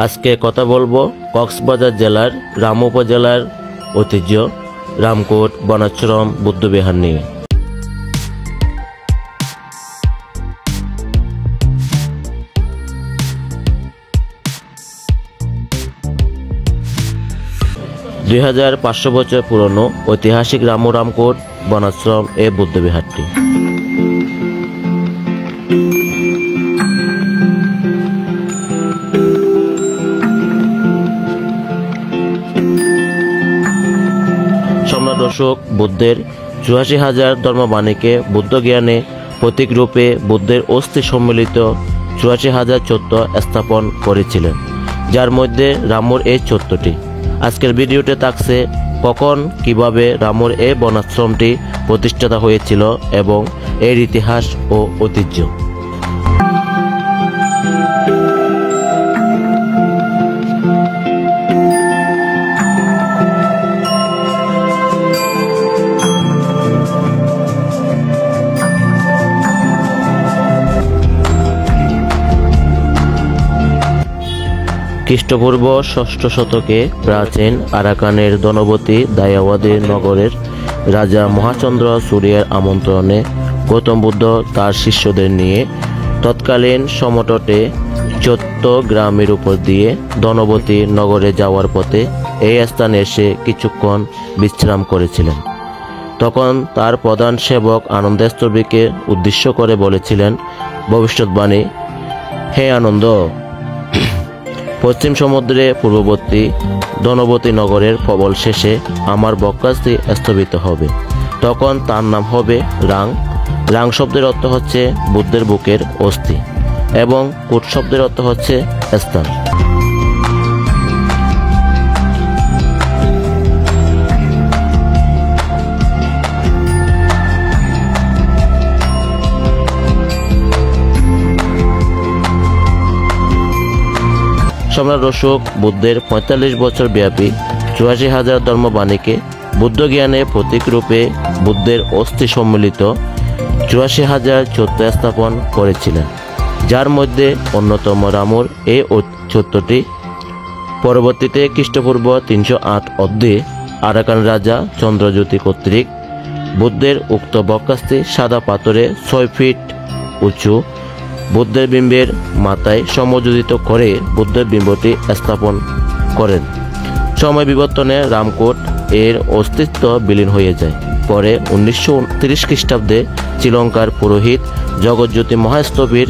আজকে কথা বলবো কক্সবাজার জেলার রাম উপজেলার ঐতিহ্য রামকোট বনাশ্রম বৌদ্ধবিহার নিয়ে। দুই 2500 বছর পুরনো ঐতিহাসিক রামকোট বনাশ্রম এই বৌদ্ধবিহারটি। সম্রাট অশোক বুদ্ধের 84,000 ধর্মবাণীকে বুদ্ধ জ্ঞানে প্রতীক রূপে বুদ্ধের অস্থি সম্মিলিত 84,000 চত্ব স্থাপন করেছিলেন, যার মধ্যে রামুর এই চত্বটি। আজকের ভিডিওতে থাকছে কখন কিভাবে রামুর এই বনাশ্রমটি প্রতিষ্ঠিত হয়েছিল এবং এর ইতিহাস ও ঐতিহ্য। খ্রিস্টপূর্ব 6ষ্ঠ শতকে প্রাচীন আরাকানের ধনবতী দায়াওয়াদি নগরের রাজা মহাচন্দ্র সূর্যের আমন্ত্রণে গৌতম বুদ্ধ তার শিষ্যদের নিয়ে তৎকালীন সমতটে চট্টগ্রামের উপর দিয়ে ধনবতী নগরে যাওয়ার পথে এই স্থানে এসে কিছুক্ষণ বিশ্রাম করেছিলেন। তখন তার প্রধান সেবক আনন্দস্তবীকে উদ্দেশ্য করে বলেছিলেন ভবিষ্যৎবাণী, হে আনন্দ, পশ্চিম সমুদ্রে পূর্ববর্তী ধনবতী নগরের প্রবল শেষে আমার বক্ষাস্থি স্থবিত হবে। তখন তার নাম হবে রাং। রাং শব্দের অর্থ হচ্ছে বুদ্ধের বুকের অস্থি এবং কোট শব্দের অর্থ হচ্ছে স্থান। সম্রাট অশোক বুদ্ধের 45 বছর ব্যাপী 84,000 ধর্মবাণীকে বুদ্ধ জ্ঞানে প্রতীক রূপে বুদ্ধের অস্থি সম্মিলিত 84,000 চত্ব স্থাপন করেছিলেন, যার মধ্যে অন্যতম রামুর এই চত্বটি। পরবর্তীতে খ্রিস্টপূর্ব 308 অব্দে আরাকান রাজা চন্দ্রজ্যোতি কর্তৃক বুদ্ধের উক্ত বক্ষাস্থি সাদা পাথরে 6 ফিট উঁচু বুদ্ধের বিম্বের মাথায় সমযোজিত করে বুদ্ধের বিম্বটি স্থাপন করেন। সময় বিবর্তনে রামকোট এর অস্তিত্ব বিলীন হয়ে যায়। পরে 1930 খ্রিস্টাব্দে শ্রীলঙ্কার পুরোহিত জগৎজ্যোতি মহাস্থবির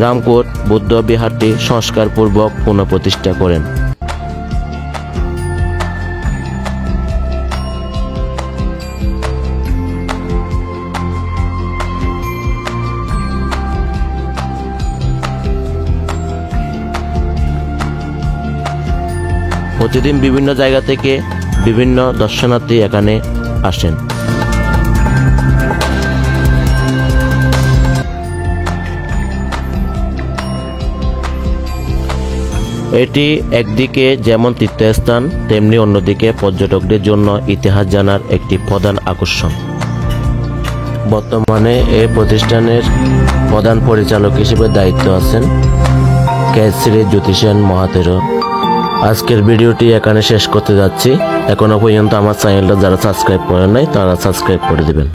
রামকোট বৌদ্ধ বিহারটি সংস্কারপূর্বক পুনঃপ্রতিষ্ঠা করেন। প্রতিদিন বিভিন্ন জায়গা থেকে বিভিন্ন দর্শনার্থী এখানে আসেন। এটি একদিকে যেমন তীর্থস্থান, তেমনি অন্যদিকে পর্যটকদের জন্য ইতিহাস জানার একটি প্রধান আকর্ষণ। বর্তমানে এই প্রতিষ্ঠানের প্রধান পরিচালক হিসেবে দায়িত্ব আছেন শ্রী জ্যোতিষেন মহাতেরো। আজকের ভিডিওটি এখানে শেষ করতে যাচ্ছি। এখনো পর্যন্ত আমার চ্যানেলটা যারা সাবস্ক্রাইব করেন নাই তারা সাবস্ক্রাইব করে দিবেন।